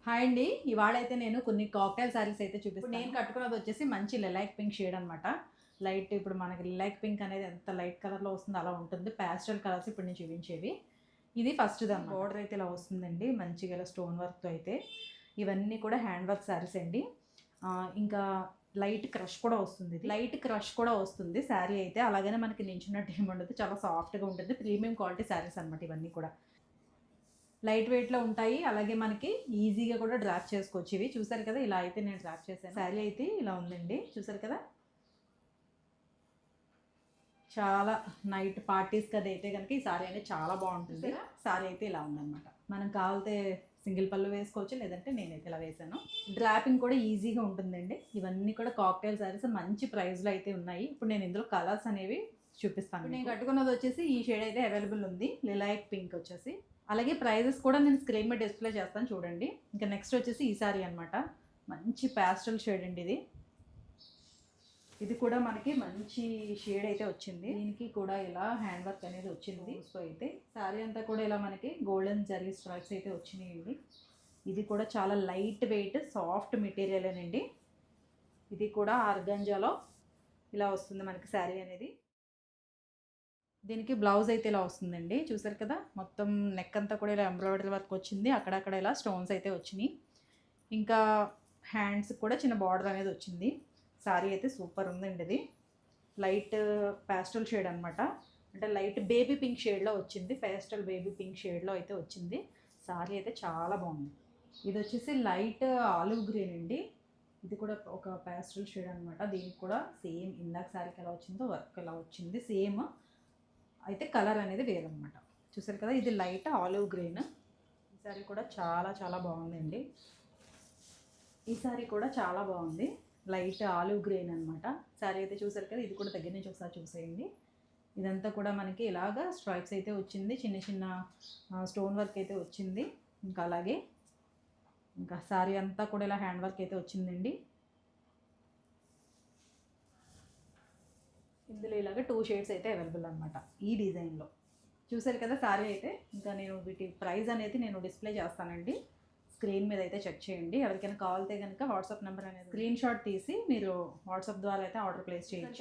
Hi అండి. ఇవాళైతే నేను కొన్ని కాక్టైల్ శారీస్ అయితే చూపిస్తాను. నేను కట్టుకున్నది వచ్చేసి మంచి లిలాక్ పింక్ షేడ్ అనమాట. లైట్ ఇప్పుడు మనకి లిలాక్ పింక్ అనేది ఎంత లైట్ కలర్‌లో వస్తుందో అలా ఉంటుంది. పాస్టల్ కలర్స్ ఇప్పుడు నేను చూపించేవి. ఇది ఫస్ట్‌దన్నమాట. బోర్డర్ అయితే ఇలా వస్తుందండి. మంచిగా ఇలా స్టోన్ వర్క్‌తో అయితే. ఇవన్నీ కూడా హ్యాండ్ వర్క్ శారీస్ అండి. ఇంకా లైట్ క్రష్ కూడా వస్తుంది. లైట్ క్రష్ కూడా వస్తుంది శారీ అయితే. అలాగనే మనకి నించున్నట్టు ఏమి ఉండదు. చాలా సాఫ్ట్‌గా ఉంటుంది. ప్రీమియం క్వాలిటీ శారీస్ అనమాట ఇవన్నీ కూడా. లైట్ వెయిట్లో ఉంటాయి. అలాగే మనకి ఈజీగా కూడా డ్రాప్ చేసుకోవచ్చు. ఇవి చూసారు కదా, ఇలా అయితే నేను డ్రాప్ చేశాను. శారీ అయితే ఇలా ఉందండి, చూసారు కదా. చాలా నైట్ పార్టీస్కి అది అయితే కనుక ఈ శారీ అనేది చాలా బాగుంటుంది. శారీ అయితే ఇలా ఉందన్నమాట. మనం కావాలితే సింగిల్ పళ్ళు వేసుకోవచ్చు, లేదంటే నేనైతే ఇలా వేసాను. డ్రాపింగ్ కూడా ఈజీగా ఉంటుందండి. ఇవన్నీ కూడా కాక్టైల్ శారీస్ మంచి ప్రైస్లో అయితే ఉన్నాయి. ఇప్పుడు నేను ఇందులో కలర్స్ అనేవి చూపిస్తాను. నేను కట్టుకున్నది వచ్చేసి ఈ షేడ్ అయితే అవైలబుల్ ఉంది, లిలాక్ పింక్ వచ్చేసి. అలాగే ప్రైజెస్ కూడా నేను స్క్రీన్ మీద డిస్ప్లే చేస్తాను చూడండి. ఇంకా నెక్స్ట్ వచ్చేసి ఈ సారీ అనమాట. మంచి ప్యాస్టల్ షేడ్ అండి ఇది. ఇది కూడా మనకి మంచి షేడ్ అయితే వచ్చింది. దీనికి కూడా ఇలా హ్యాండ్ వర్క్ అనేది వచ్చింది. సో అయితే శారీ అంతా కూడా ఇలా మనకి గోల్డెన్ జరీ స్ట్రైప్స్ అయితే వచ్చినాయండి. ఇది కూడా చాలా లైట్ వెయిట్ సాఫ్ట్ మెటీరియల్ అండి. ఇది కూడా ఆర్గంజాలో ఇలా వస్తుంది మనకి శారీ అనేది. దీనికి బ్లౌజ్ అయితే ఇలా వస్తుందండి, చూసారు కదా. మొత్తం నెక్ అంతా కూడా ఇలా ఎంబ్రాయిడరీ వర్క్ వచ్చింది. అక్కడక్కడ ఇలా స్టోన్స్ అయితే వచ్చినాయి. ఇంకా హ్యాండ్స్ కూడా చిన్న బార్డర్ అనేది వచ్చింది. శారీ అయితే సూపర్ ఉందండి. ఇది లైట్ ప్యాస్టల్ షేడ్ అనమాట. అంటే లైట్ బేబీ పింక్ షేడ్లో వచ్చింది. ప్యాస్టల్ బేబీ పింక్ షేడ్లో అయితే వచ్చింది. శారీ అయితే చాలా బాగుంది. ఇది వచ్చేసి లైట్ ఆలివ్ గ్రీన్ అండి. ఇది కూడా ఒక ప్యాస్టల్ షేడ్ అనమాట. దీనికి కూడా సేమ్ ఇందాక శారీకి ఎలా వచ్చిందో వర్క్ ఎలా వచ్చింది సేమ్. అయితే కలర్ అనేది వేరనమాట. చూసారు కదా, ఇది లైట్ ఆలివ్ గ్రీన్. ఈ సారీ కూడా చాలా చాలా బాగుందండి. ఈ సారీ కూడా చాలా బాగుంది, లైట్ ఆలివ్ గ్రీన్ అనమాట. సారీ అయితే చూసారు కదా. ఇది కూడా దగ్గర నుంచి ఒకసారి చూసేయండి. ఇదంతా కూడా మనకి ఇలాగా స్ట్రైప్స్ అయితే వచ్చింది, చిన్న చిన్న స్టోన్ వర్క్ అయితే వచ్చింది. ఇంకా అలాగే ఇంకా సారీ అంతా కూడా ఇలా హ్యాండ్ వర్క్ అయితే వచ్చిందండి. ఇందులో ఇలాగ 2 షేడ్స్ అయితే అవైలబుల్ అనమాట ఈ డిజైన్లో. చూసారు కదా శారీ అయితే. ఇంకా నేను వీటి ప్రైస్ అనేది నేను డిస్ప్లే చేస్తానండి, స్క్రీన్ మీద అయితే చెక్ చేయండి. ఎవరికైనా కావాలితే కనుక వాట్సాప్ నెంబర్ అనేది స్క్రీన్ షాట్ తీసి మీరు వాట్సాప్ ద్వారా అయితే ఆర్డర్ ప్లేస్ చేయొచ్చు.